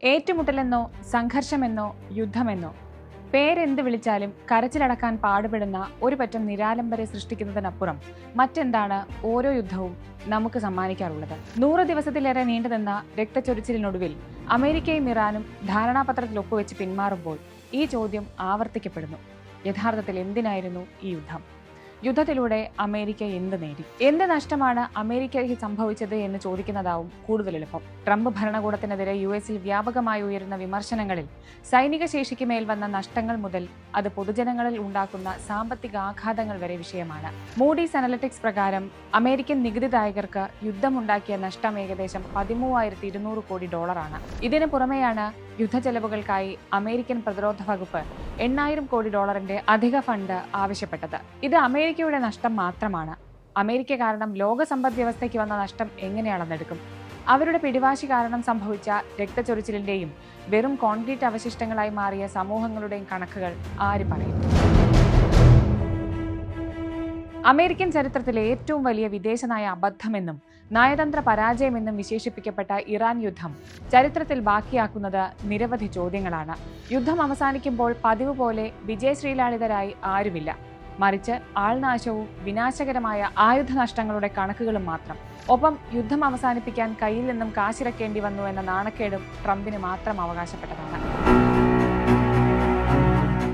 ഏറ്റുമുട്ടലെന്നോ സംഘർഷമെന്നോ യുദ്ധമെന്നോ പേരെന്ത് വിളിച്ചാലും കരച്ചിലടക്കാൻ പാടുപെടുന്ന ഒരു പറ്റം നിരാലംബരെ സൃഷ്ടിക്കുന്നതിനപ്പുറം മറ്റെന്താണ് ഓരോ യുദ്ധവും നമുക്ക് സമ്മാനിക്കാറുള്ളത്? 100 ദിവസത്തിലേറെ നീണ്ടുനിന്ന രക്തച്ചൊരിച്ചിലിനൊടുവിൽ അമേരിക്കയും ഇറാനും ധാരണാപത്രത്തിൽ ഒപ്പുവെച്ച് പിന്മാറുമ്പോൾ ഈ ചോദ്യം ആവർത്തിക്കപ്പെടുന്നു: യഥാർത്ഥത്തിൽ എന്തിനായിരുന്നു ഈ യുദ്ധം? യുദ്ധത്തിലൂടെ അമേരിക്ക എന്ത് നേടി? എന്ത് നഷ്ടമാണ് അമേരിക്കയ്ക്ക് സംഭവിച്ചത് എന്ന് ചോദിക്കുന്നതാവും കൂടുതൽ എളുപ്പം. ട്രംപ് ഭരണകൂടത്തിനെതിരെ US-ൽ വ്യാപകമായി ഉയരുന്ന വിമർശനങ്ങളിൽ സൈനിക ശേഷിക്ക് മേൽ വന്ന നഷ്ടങ്ങൾ മുതൽ അത് പൊതുജനങ്ങളിൽ ഉണ്ടാക്കുന്ന സാമ്പത്തിക ആഘാതങ്ങൾ വരെ വിഷയമാണ്. മൂഡീസ് അനലിറ്റിക്സ് പ്രകാരം അമേരിക്കൻ നികുതിദായകർക്ക് യുദ്ധമുണ്ടാക്കിയ നഷ്ടം ഏകദേശം $13,200 കോടി. ഇതിനു പുറമെയാണ് യുദ്ധച്ചെലവുകൾക്കായി അമേരിക്കൻ പ്രതിരോധ വകുപ്പ് $8,000 കോടി അധിക ഫണ്ട് ആവശ്യപ്പെട്ടത്. ഇത് അമേരിക്കയുടെ നഷ്ടം മാത്രമാണ്. അമേരിക്ക കാരണം ലോക സമ്പദ് വ്യവസ്ഥയ്ക്ക് വന്ന നഷ്ടം എങ്ങനെ അളന്നെടുക്കും? അവരുടെ പിടിവാശി കാരണം സംഭവിച്ച രക്തച്ചൊരിച്ചിലിന്റെയും വെറും കോൺക്രീറ്റ് അവശിഷ്ടങ്ങളായി മാറിയ സമൂഹങ്ങളുടെയും കണക്കുകൾ ആര് പറയും? അമേരിക്കൻ ചരിത്രത്തിലെ ഏറ്റവും വലിയ വിദേശ നയ അബദ്ധമെന്നും നയതന്ത്ര പരാജയമെന്നും വിശേഷിപ്പിക്കപ്പെട്ട ഇറാൻ യുദ്ധം ചരിത്രത്തിൽ ബാക്കിയാക്കുന്നത് നിരവധി ചോദ്യങ്ങളാണ്. യുദ്ധം അവസാനിക്കുമ്പോൾ പതിവ് പോലെ വിജയശ്രീലാളിതരായി ആരുമില്ല. മറിച്ച് ആൾനാശവും വിനാശകരമായ ആയുധ നഷ്ടങ്ങളുടെ കണക്കുകളും മാത്രം. ഒപ്പം യുദ്ധം അവസാനിപ്പിക്കാൻ കയ്യിൽ നിന്നും കാശിറക്കേണ്ടി വന്നു എന്ന നാണക്കേടും ട്രംപിന് മാത്രം അവകാശപ്പെട്ടതാണ്.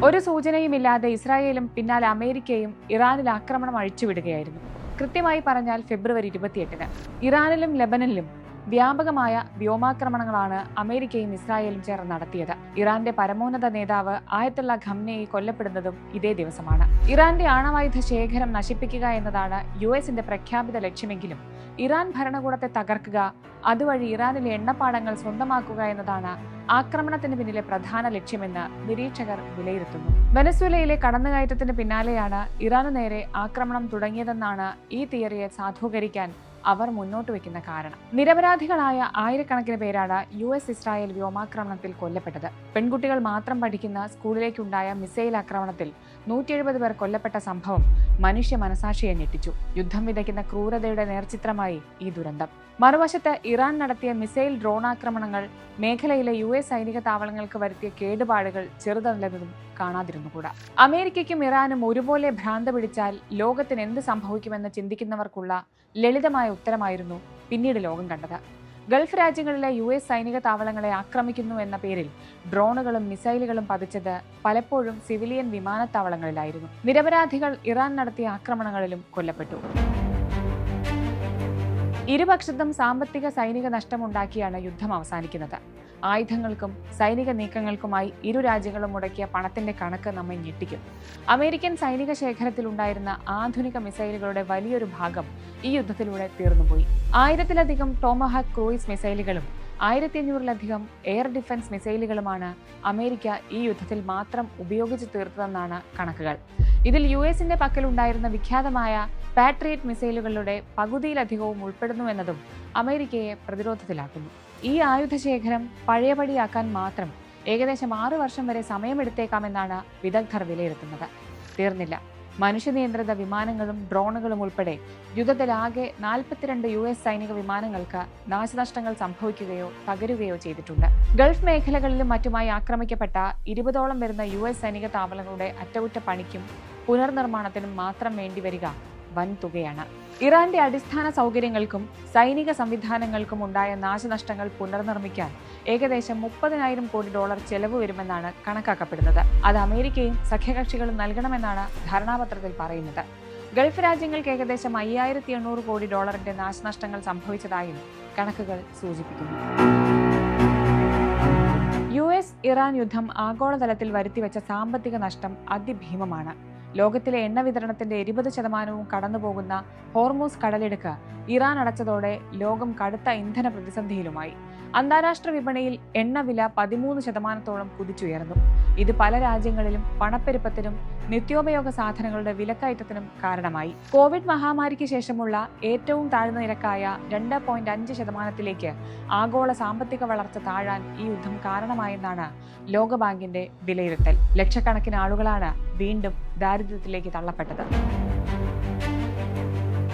ഒരു സൂചനയുമില്ലാതെ ഇസ്രായേലും പിന്നാലെ അമേരിക്കയും ഇറാനിൽ ആക്രമണം അഴിച്ചുവിടുകയായിരുന്നു. കൃത്യമായി പറഞ്ഞാൽ ഫെബ്രുവരി 28-ന് ഇറാനിലും ലെബനനിലും വ്യാപകമായ വ്യോമാക്രമണങ്ങളാണ് അമേരിക്കയും ഇസ്രായേലും ചേർന്ന് നടത്തിയത്. ഇറാന്റെ പരമോന്നത നേതാവ് ആയത്തുള്ള ഖംനേയി കൊല്ലപ്പെടുന്നതും ഇതേ ദിവസമാണ്. ഇറാന്റെ ആണവായുധ ശേഖരം നശിപ്പിക്കുക എന്നതാണ് US-ന്റെ പ്രഖ്യാപിത ലക്ഷ്യമെങ്കിലും ഇറാൻ ഭരണകൂടത്തെ തകർക്കുക, അതുവഴി ഇറാനിലെ എണ്ണപ്പാടങ്ങൾ സ്വന്തമാക്കുക എന്നതാണ് ആക്രമണത്തിന് പിന്നിലെ പ്രധാന ലക്ഷ്യമെന്ന് നിരീക്ഷകർ വിലയിരുത്തുന്നു. വെനസ്വേലയിലെ കടന്നുകയറ്റത്തിന് പിന്നാലെയാണ് ഇറാനു നേരെ ആക്രമണം തുടങ്ങിയതെന്നാണ് ഈ തിയറിയെ സാധൂകരിക്കാൻ അവർ മുന്നോട്ട് വയ്ക്കുന്ന കാരണം. നിരപരാധികളായ ആയിരക്കണക്കിന് പേരാണ് US-ഇസ്രായേൽ വ്യോമാക്രമണത്തിൽ കൊല്ലപ്പെട്ടത്. പെൺകുട്ടികൾ മാത്രം പഠിക്കുന്ന സ്കൂളിലേക്കുണ്ടായ മിസൈൽ ആക്രമണത്തിൽ 170 പേർ കൊല്ലപ്പെട്ട സംഭവം മനുഷ്യ മനസാക്ഷിയെ ഞെട്ടിച്ചു. യുദ്ധം വിതയ്ക്കുന്ന ക്രൂരതയുടെ നേർചിത്രമായി ഈ ദുരന്തം. മറുവശത്ത് ഇറാൻ നടത്തിയ മിസൈൽ ഡ്രോൺ ആക്രമണങ്ങൾ മേഖലയിലെ US സൈനിക താവളങ്ങൾക്ക് വരുത്തിയ കേടുപാടുകൾ ചെറുതല്ലെന്നതും കാണാതിരുന്നുകൂടാ. അമേരിക്കയ്ക്കും ഇറാനും ഒരുപോലെ ഭ്രാന്ത് പിടിച്ചാൽ ലോകത്തിന് എന്ത് സംഭവിക്കുമെന്ന് ചിന്തിക്കുന്നവർക്കുള്ള ലളിതമായ ഉത്തരമായിരുന്നു പിന്നീട് ലോകം കണ്ടത്. ഗൾഫ് രാജ്യങ്ങളിലെ US സൈനിക താവളങ്ങളെ ആക്രമിക്കുന്നു എന്ന പേരിൽ ഡ്രോണുകളും മിസൈലുകളും പതിച്ചത് പലപ്പോഴും സിവിലിയൻ വിമാനത്താവളങ്ങളിലായിരുന്നു. നിരപരാധികൾ ഇറാൻ നടത്തിയ ആക്രമണങ്ങളിലും കൊല്ലപ്പെട്ടു. ഇരുപക്ഷത്തും സാമ്പത്തിക സൈനിക നഷ്ടമുണ്ടാക്കിയാണ് യുദ്ധം അവസാനിക്കുന്നത്. ആയുധങ്ങൾക്കും സൈനിക നീക്കങ്ങൾക്കുമായി ഇരു രാജ്യങ്ങളും മുടക്കിയ പണത്തിന്റെ കണക്ക് നമ്മെ ഞെട്ടിക്കും. അമേരിക്കൻ സൈനിക ശേഖരത്തിലുണ്ടായിരുന്ന ആധുനിക മിസൈലുകളുടെ വലിയൊരു ഭാഗം ഈ യുദ്ധത്തിലൂടെ തീർന്നുപോയി. 1000-ലധികം ടോമഹാക് ക്രൂയിസ് മിസൈലുകളും 1500-ലധികം എയർ ഡിഫൻസ് മിസൈലുകളുമാണ് അമേരിക്ക ഈ യുദ്ധത്തിൽ മാത്രം ഉപയോഗിച്ചു തീർത്തതെന്നാണ് കണക്കുകൾ. ഇതിൽ US-ന്റെ പക്കലുണ്ടായിരുന്ന വിഖ്യാതമായ പാട്രിയറ്റ് മിസൈലുകളുടെ പകുതിയിലധികവും ഉൾപ്പെടുന്നുവെന്നതും അമേരിക്കയെ പ്രതിരോധത്തിലാക്കുന്നു. ഈ ആയുധശേഖരം പഴയപടിയാക്കാൻ മാത്രം ഏകദേശം 6 വർഷം വരെ സമയമെടുത്തേക്കാമെന്നാണ് വിദഗ്ധർ വിലയിരുത്തുന്നത്. തീർന്നില്ല. മനുഷ്യനിയന്ത്രിത വിമാനങ്ങളും ഡ്രോണുകളും ഉൾപ്പെടെ യുദ്ധത്തിലാകെ 42 US സൈനിക വിമാനങ്ങൾക്ക് നാശനഷ്ടങ്ങൾ സംഭവിക്കുകയോ തകരുകയോ ചെയ്തിട്ടുണ്ട്. ഗൾഫ് മേഖലകളിലും മറ്റുമായി ആക്രമിക്കപ്പെട്ട 20ഓളം വരുന്ന US സൈനിക താവളങ്ങളുടെ അറ്റകുറ്റപ്പണിക്കും പുനർനിർമ്മാണത്തിനും മാത്രം വേണ്ടിവരിക വൻ തുകയാണ്. ഇറാന്റെ അടിസ്ഥാന സൗകര്യങ്ങൾക്കും സൈനിക സംവിധാനങ്ങൾക്കും ഉണ്ടായ നാശനഷ്ടങ്ങൾ പുനർനിർമ്മിക്കാൻ ഏകദേശം $30,000 കോടി ചെലവ് വരുമെന്നാണ് കണക്കാക്കപ്പെടുന്നത്. അത് അമേരിക്കയും സഖ്യകക്ഷികളും നൽകണമെന്നാണ് ധാരണാപത്രത്തിൽ പറയുന്നത്. ഗൾഫ് രാജ്യങ്ങൾക്ക് ഏകദേശം $5,800 കോടി നാശനഷ്ടങ്ങൾ സംഭവിച്ചതായും കണക്കുകൾ സൂചിപ്പിക്കുന്നു. US ഇറാൻ യുദ്ധം ആഗോളതലത്തിൽ വരുത്തിവെച്ച സാമ്പത്തിക നഷ്ടം അതിഭീമമാണ്. ലോകത്തിലെ എണ്ണ വിതരണത്തിന്റെ 20% കടന്നുപോകുന്ന ഹോർമൂസ് കടലിടുക്ക് ഇറാൻ അടച്ചതോടെ ലോകം കടുത്ത ഇന്ധന പ്രതിസന്ധിയിലുമായി. അന്താരാഷ്ട്ര വിപണിയിൽ എണ്ണവില 13% കുതിച്ചുയർന്നു. ഇത് പല രാജ്യങ്ങളിലും പണപ്പെരുപ്പത്തിനും നിത്യോപയോഗ സാധനങ്ങളുടെ വിലക്കയറ്റത്തിനും കാരണമായി. കോവിഡ് മഹാമാരിക്ക് ശേഷമുള്ള ഏറ്റവും താഴ്ന്ന നിരക്കായ 2.5%-ലേക്ക് ആഗോള സാമ്പത്തിക വളർച്ച താഴാൻ ഈ യുദ്ധം കാരണമായെന്നാണ് ലോകബാങ്കിന്റെ വിലയിരുത്തൽ. ലക്ഷക്കണക്കിന് ആളുകളാണ് വീണ്ടും ദാരിദ്ര്യത്തിലേക്ക് തള്ളപ്പെട്ടത്.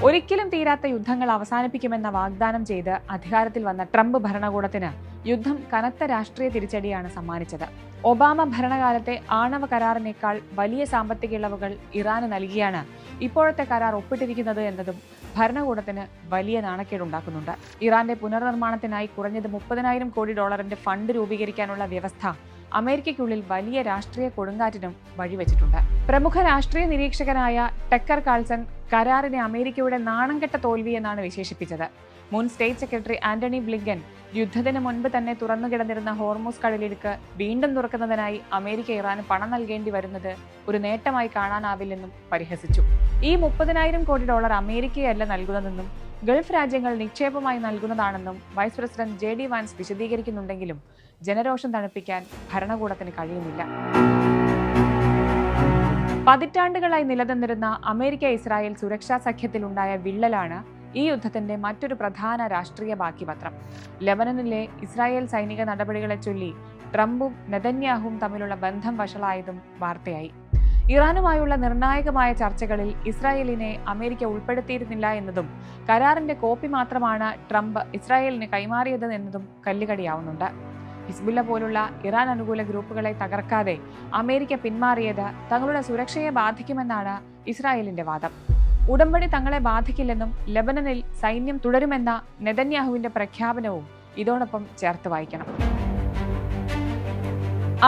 ഒരിക്കലും തീരാത്ത യുദ്ധങ്ങൾ അവസാനിപ്പിക്കുമെന്ന വാഗ്ദാനം ചെയ്ത് അധികാരത്തിൽ വന്ന ട്രംപ് ഭരണകൂടത്തിന് യുദ്ധം കനത്ത രാഷ്ട്രീയ തിരിച്ചടിയാണ് സമ്മാനിച്ചത്. ഒബാമ ഭരണകാലത്തെ ആണവ കരാറിനേക്കാൾ വലിയ സാമ്പത്തിക ഇളവുകൾ ഇറാന് നൽകിയാണ് ഇപ്പോഴത്തെ കരാർ ഒപ്പിട്ടിരിക്കുന്നത് എന്നതും ഭരണകൂടത്തിന് വലിയ നാണക്കേടുണ്ടാക്കുന്നുണ്ട്. ഇറാന്റെ പുനർനിർമ്മാണത്തിനായി കുറഞ്ഞത് $30,000 കോടി ഫണ്ട് രൂപീകരിക്കാനുള്ള വ്യവസ്ഥ അമേരിക്കയ്ക്കുള്ളിൽ വലിയ രാഷ്ട്രീയ കൊടുങ്കാറ്റിനും വഴിവെച്ചിട്ടുണ്ട്. പ്രമുഖ രാഷ്ട്രീയ നിരീക്ഷകനായ ടക്കർ കാൾസൺ കരാറിനെ അമേരിക്കയുടെ നാണംകെട്ട തോൽവി എന്നാണ് വിശേഷിപ്പിച്ചത്. മുൻ സ്റ്റേറ്റ് സെക്രട്ടറി ആന്റണി ബ്ലിങ്കൻ യുദ്ധത്തിന് മുൻപ് തന്നെ തുറന്നുകിടന്നിരുന്ന ഹോർമൂസ് കടലിടുക്ക് വീണ്ടും തുറക്കുന്നതിനായി അമേരിക്ക ഇറാന് പണം നൽകേണ്ടി വരുന്നത് ഒരു നേട്ടമായി കാണാനാവില്ലെന്നും പരിഹസിച്ചു. ഈ $30,000 കോടി അമേരിക്കയല്ല നൽകുന്നതെന്നും ഗൾഫ് രാജ്യങ്ങൾ നിക്ഷേപമായി നൽകുന്നതാണെന്നും വൈസ് പ്രസിഡന്റ് JD വാൻസ് വിശദീകരിക്കുന്നുണ്ടെങ്കിലും ജനരോഷം തണുപ്പിക്കാൻ ഭരണകൂടത്തിന് കഴിയുന്നില്ല. പതിറ്റാണ്ടുകളായി നിലനിന്നിരുന്ന അമേരിക്ക-ഇസ്രായേൽ സുരക്ഷാ സഖ്യത്തിലുണ്ടായ വിള്ളലാണ് ഈ യുദ്ധത്തിന്റെ മറ്റൊരു പ്രധാന രാഷ്ട്രീയ ബാക്കിപത്രം. ലെബനനിലെ ഇസ്രായേൽ സൈനിക നടപടികളെ ചൊല്ലി ട്രംപും നെതന്യാഹുവും തമ്മിലുള്ള ബന്ധം വഷളായതും വാർത്തയായി. ഇറാനുമായുള്ള നിർണായകമായ ചർച്ചകളിൽ ഇസ്രായേലിനെ അമേരിക്ക ഉൾപ്പെടുത്തിയിരുന്നില്ല എന്നതും കരാറിന്റെ കോപ്പി മാത്രമാണ് ട്രംപ് ഇസ്രായേലിന് കൈമാറിയത് എന്നതും കല്ലുകടിയാവുന്നുണ്ട്. ഹിസ്ബുല്ല പോലുള്ള ഇറാൻ അനുകൂല ഗ്രൂപ്പുകളെ തകർക്കാതെ അമേരിക്ക പിന്മാറിയത് തങ്ങളുടെ സുരക്ഷയെ ബാധിക്കുമെന്നാണ് ഇസ്രായേലിന്റെ വാദം. ഉടമ്പടി തങ്ങളെ ബാധിക്കില്ലെന്നും ലെബനനിൽ സൈന്യം തുടരുമെന്ന നെതന്യാഹുവിന്റെ പ്രഖ്യാപനവും ഇതോടൊപ്പം ചേർത്ത് വായിക്കണം.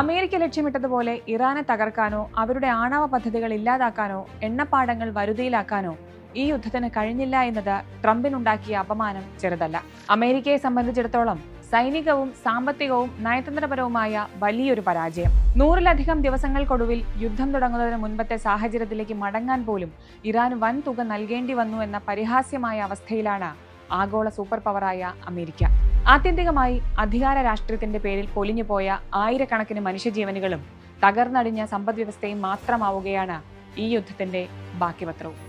അമേരിക്ക ലക്ഷ്യമിട്ടതുപോലെ ഇറാനെ തകർക്കാനോ അവരുടെ ആണവ പദ്ധതികൾ ഇല്ലാതാക്കാനോ എണ്ണപ്പാടങ്ങൾ വരുതിയിലാക്കാനോ ഈ യുദ്ധത്തിന് കഴിഞ്ഞില്ല എന്നത് ട്രംപിനുണ്ടാക്കിയ അപമാനം ചെറുതല്ല. അമേരിക്കയെ സംബന്ധിച്ചിടത്തോളം സൈനികവും സാമ്പത്തികവും നയതന്ത്രപരവുമായ വലിയൊരു പരാജയം. 100-ലധികം ദിവസങ്ങൾക്കൊടുവിൽ യുദ്ധം തുടങ്ങുന്നതിന് മുൻപത്തെ സാഹചര്യത്തിലേക്ക് മടങ്ങാൻ പോലും ഇറാൻ വൻ തുക നൽകേണ്ടി വന്നു എന്ന പരിഹാസ്യമായ അവസ്ഥയിലാണ് ആഗോള സൂപ്പർ പവറായ അമേരിക്ക. ആത്യന്തികമായി അധികാര രാഷ്ട്രീയത്തിന്റെ പേരിൽ പൊലിഞ്ഞുപോയ ആയിരക്കണക്കിന് മനുഷ്യജീവനുകളും തകർന്നടിഞ്ഞ സമ്പദ്വ്യവസ്ഥയും മാത്രമാവുകയാണ് ഈ യുദ്ധത്തിന്റെ ബാക്കിപത്രവും.